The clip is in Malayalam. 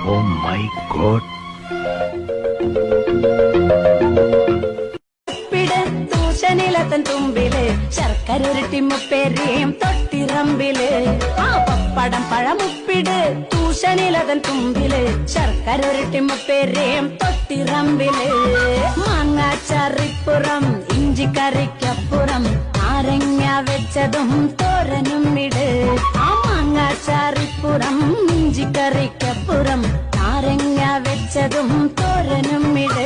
Oh my God. തൂശനിലത്തൻ തുമ്പില് ശർക്കരൊരുട്ടി മുപ്പേരിയും തൊട്ടിറമ്പില് ആ പപ്പടം പഴമുപ്പിട് തൂശനിലതൻ തുമ്പില് ശർക്കരൊരുട്ടി മുപ്പേരിയും തൊട്ടിറമ്പില് മാങ്ങാച്ചറിപ്പുറം ഇഞ്ചിക്കറിക്കപ്പുറം നാരങ്ങ വെച്ചതും തോരനും ഇട് ആ മാങ്ങാച്ചറിപ്പുറം ഇഞ്ചിക്കറിക്കപ്പുറം നാരങ്ങ വെച്ചതും തോരനും ഇട്.